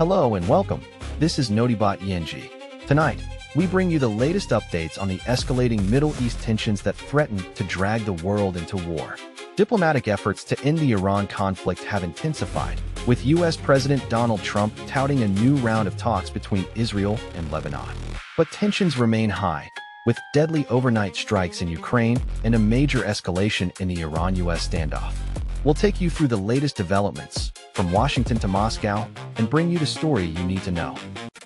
Hello and welcome. This is Notibot ENG. Tonight, we bring you the latest updates on the escalating Middle East tensions that threaten to drag the world into war. Diplomatic efforts to end the Iran conflict have intensified, with U.S. President Donald Trump touting a new round of talks between Israel and Lebanon. But tensions remain high, with deadly overnight strikes in Ukraine and a major escalation in the Iran-U.S. standoff. We'll take you through the latest developments, from Washington to Moscow, and bring you the story you need to know.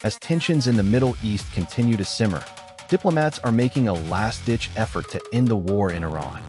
As tensions in the Middle East continue to simmer, diplomats are making a last-ditch effort to end the war in Iran.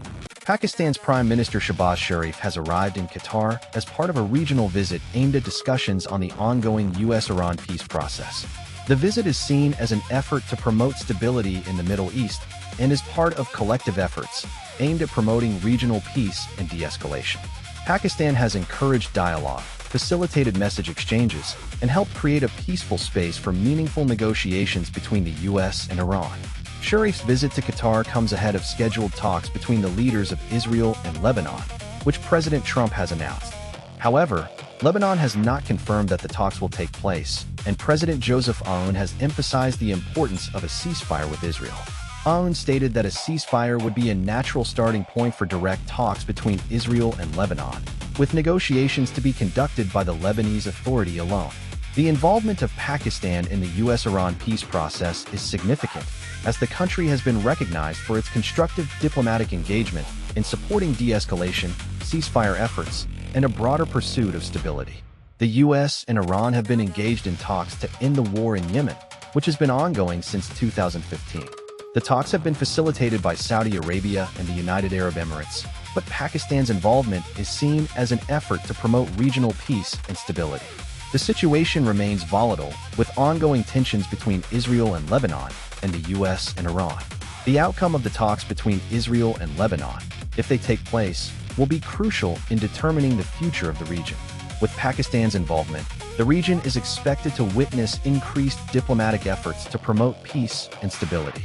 Pakistan's Prime Minister Shehbaz Sharif has arrived in Qatar as part of a regional visit aimed at discussions on the ongoing U.S.-Iran peace process. The visit is seen as an effort to promote stability in the Middle East and is part of collective efforts aimed at promoting regional peace and de-escalation. Pakistan has encouraged dialogue, facilitated message exchanges, and helped create a peaceful space for meaningful negotiations between the U.S. and Iran. Sharif's visit to Qatar comes ahead of scheduled talks between the leaders of Israel and Lebanon, which President Trump has announced. However, Lebanon has not confirmed that the talks will take place, and President Joseph Aoun has emphasized the importance of a ceasefire with Israel. Aoun stated that a ceasefire would be a natural starting point for direct talks between Israel and Lebanon, with negotiations to be conducted by the Lebanese Authority alone. The involvement of Pakistan in the U.S.-Iran peace process is significant, as the country has been recognized for its constructive diplomatic engagement in supporting de-escalation, ceasefire efforts, and a broader pursuit of stability. The U.S. and Iran have been engaged in talks to end the war in Yemen, which has been ongoing since 2015. The talks have been facilitated by Saudi Arabia and the United Arab Emirates, but Pakistan's involvement is seen as an effort to promote regional peace and stability. The situation remains volatile, with ongoing tensions between Israel and Lebanon and the U.S. and Iran. The outcome of the talks between Israel and Lebanon, if they take place, will be crucial in determining the future of the region. With Pakistan's involvement, the region is expected to witness increased diplomatic efforts to promote peace and stability.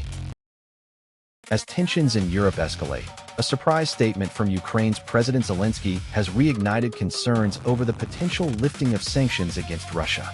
As tensions in Europe escalate, a surprise statement from Ukraine's President Zelenskyy has reignited concerns over the potential lifting of sanctions against Russia.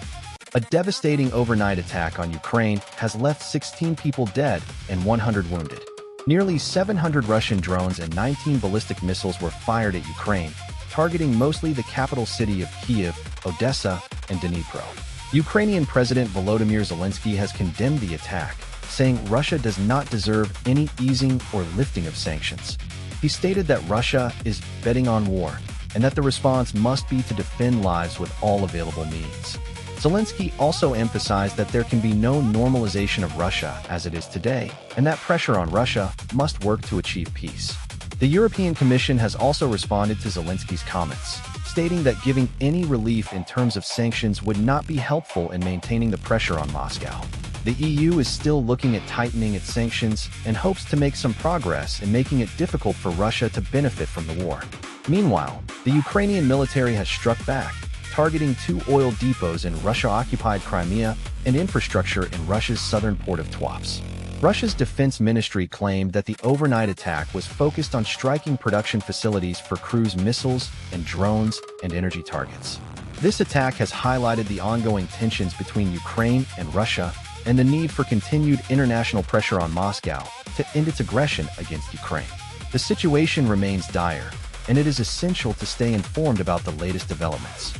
A devastating overnight attack on Ukraine has left 16 people dead and 100 wounded. Nearly 700 Russian drones and 19 ballistic missiles were fired at Ukraine, targeting mostly the capital city of Kyiv, Odessa, and Dnipro. Ukrainian President Volodymyr Zelenskyy has condemned the attack, saying Russia does not deserve any easing or lifting of sanctions. He stated that Russia is betting on war, and that the response must be to defend lives with all available means. Zelenskyy also emphasized that there can be no normalization of Russia as it is today, and that pressure on Russia must work to achieve peace. The European Commission has also responded to Zelenskyy's comments, stating that giving any relief in terms of sanctions would not be helpful in maintaining the pressure on Moscow. The EU is still looking at tightening its sanctions and hopes to make some progress in making it difficult for Russia to benefit from the war. Meanwhile, the Ukrainian military has struck back, targeting 2 oil depots in Russia-occupied Crimea and infrastructure in Russia's southern port of Touts. Russia's defense ministry claimed that the overnight attack was focused on striking production facilities for cruise missiles and drones and energy targets. This attack has highlighted the ongoing tensions between Ukraine and Russia and the need for continued international pressure on Moscow to end its aggression against Ukraine. The situation remains dire, and it is essential to stay informed about the latest developments.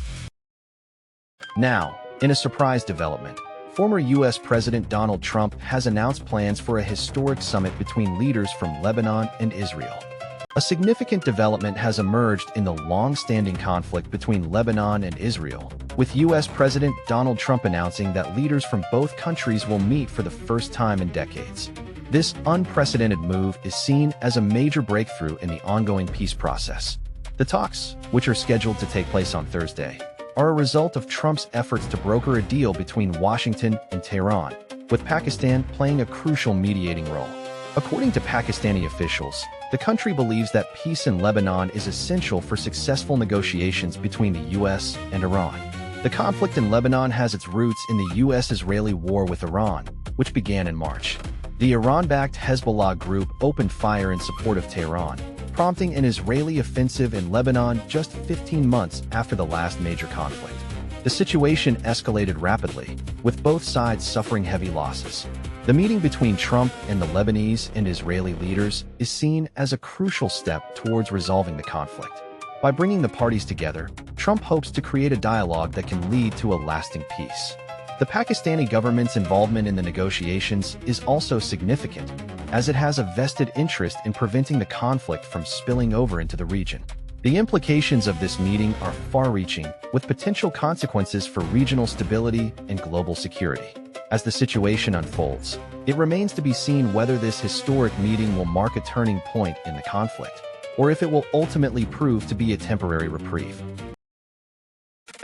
Now, in a surprise development, former U.S. President Donald Trump has announced plans for a historic summit between leaders from Lebanon and Israel. A significant development has emerged in the long-standing conflict between Lebanon and Israel, with U.S. President Donald Trump announcing that leaders from both countries will meet for the first time in decades. This unprecedented move is seen as a major breakthrough in the ongoing peace process. The talks, which are scheduled to take place on Thursday, are a result of Trump's efforts to broker a deal between Washington and Tehran, with Pakistan playing a crucial mediating role. According to Pakistani officials, the country believes that peace in Lebanon is essential for successful negotiations between the U.S. and Iran. The conflict in Lebanon has its roots in the U.S.-Israeli war with Iran, which began in March. The Iran-backed Hezbollah group opened fire in support of Tehran, prompting an Israeli offensive in Lebanon just 15 months after the last major conflict. The The situation escalated rapidly, with both sides suffering heavy losses. The meeting between Trump and the Lebanese and Israeli leaders is seen as a crucial step towards resolving the conflict. By bringing the parties together, Trump hopes to create a dialogue that can lead to a lasting peace. The Pakistani government's involvement in the negotiations is also significant, as it has a vested interest in preventing the conflict from spilling over into the region. The implications of this meeting are far-reaching, with potential consequences for regional stability and global security. As the situation unfolds, it remains to be seen whether this historic meeting will mark a turning point in the conflict, or if it will ultimately prove to be a temporary reprieve.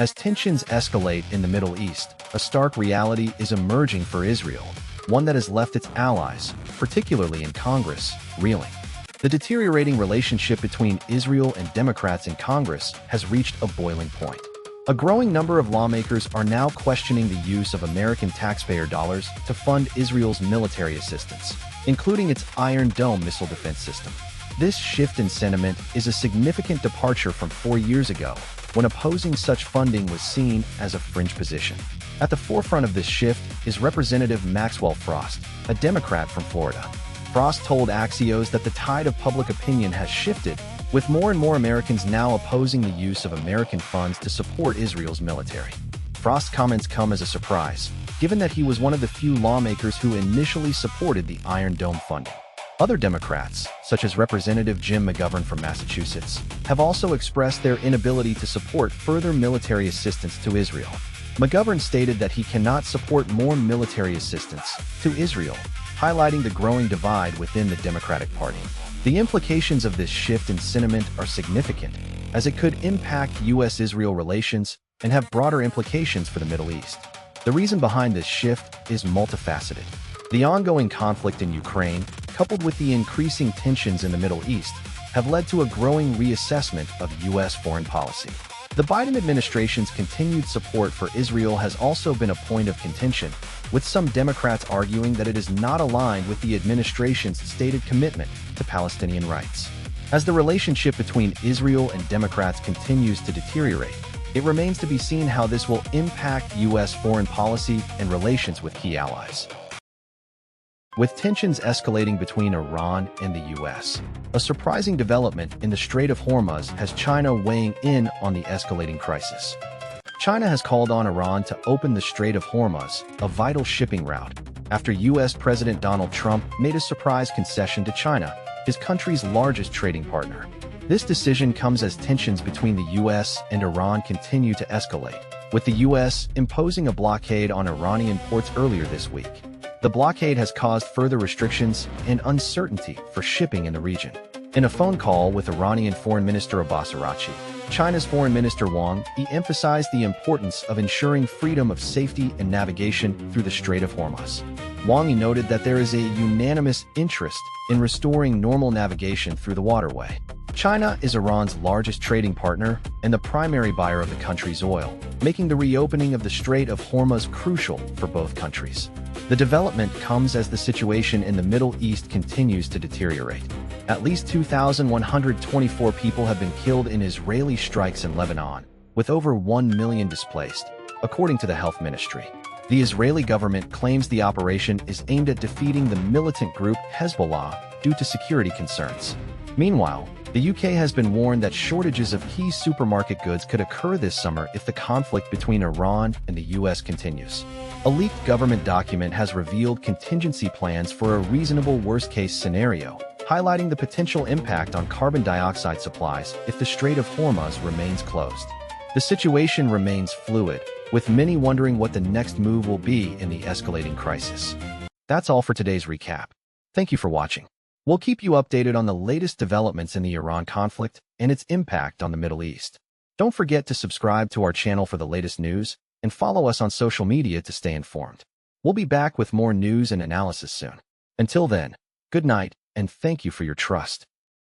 As tensions escalate in the Middle East, a stark reality is emerging for Israel, one that has left its allies, particularly in Congress, reeling. The deteriorating relationship between Israel and Democrats in Congress has reached a boiling point. A growing number of lawmakers are now questioning the use of American taxpayer dollars to fund Israel's military assistance, including its Iron Dome missile defense system. This shift in sentiment is a significant departure from 4 years ago, when opposing such funding was seen as a fringe position. At the forefront of this shift is Representative Maxwell Frost, a Democrat from Florida. Frost told Axios that the tide of public opinion has shifted, with more and more Americans now opposing the use of American funds to support Israel's military. Frost's comments come as a surprise, given that he was one of the few lawmakers who initially supported the Iron Dome funding. Other Democrats, such as Representative Jim McGovern from Massachusetts, have also expressed their inability to support further military assistance to Israel. McGovern stated that he cannot support more military assistance to Israel, highlighting the growing divide within the Democratic Party. The implications of this shift in sentiment are significant, as it could impact U.S.-Israel relations and have broader implications for the Middle East. The reason behind this shift is multifaceted. The ongoing conflict in Ukraine, coupled with the increasing tensions in the Middle East, have led to a growing reassessment of U.S. foreign policy. The Biden administration's continued support for Israel has also been a point of contention, with some Democrats arguing that it is not aligned with the administration's stated commitment to Palestinian rights. As the relationship between Israel and Democrats continues to deteriorate, it remains to be seen how this will impact U.S. foreign policy and relations with key allies. With tensions escalating between Iran and the U.S., a surprising development in the Strait of Hormuz has China weighing in on the escalating crisis. China has called on Iran to open the Strait of Hormuz, a vital shipping route, after U.S. President Donald Trump made a surprise concession to China, his country's largest trading partner. This decision comes as tensions between the U.S. and Iran continue to escalate, with the U.S. imposing a blockade on Iranian ports earlier this week. The blockade has caused further restrictions and uncertainty for shipping in the region. In a phone call with Iranian Foreign Minister Abbas Araghchi, China's Foreign Minister Wang Yi emphasized the importance of ensuring freedom of safety and navigation through the Strait of Hormuz. Wang Yi noted that there is a unanimous interest in restoring normal navigation through the waterway. China is Iran's largest trading partner and the primary buyer of the country's oil, making the reopening of the Strait of Hormuz crucial for both countries. The development comes as the situation in the Middle East continues to deteriorate. At least 2,124 people have been killed in Israeli strikes in Lebanon, with over 1 million displaced, according to the health ministry. The Israeli government claims the operation is aimed at defeating the militant group Hezbollah due to security concerns. Meanwhile, the UK has been warned that shortages of key supermarket goods could occur this summer if the conflict between Iran and the US continues. A leaked government document has revealed contingency plans for a reasonable worst-case scenario, highlighting the potential impact on carbon dioxide supplies if the Strait of Hormuz remains closed. The situation remains fluid, with many wondering what the next move will be in the escalating crisis. That's all for today's recap. Thank you for watching. We'll keep you updated on the latest developments in the Iran conflict and its impact on the Middle East. Don't forget to subscribe to our channel for the latest news and follow us on social media to stay informed. We'll be back with more news and analysis soon. Until then, good night, and thank you for your trust.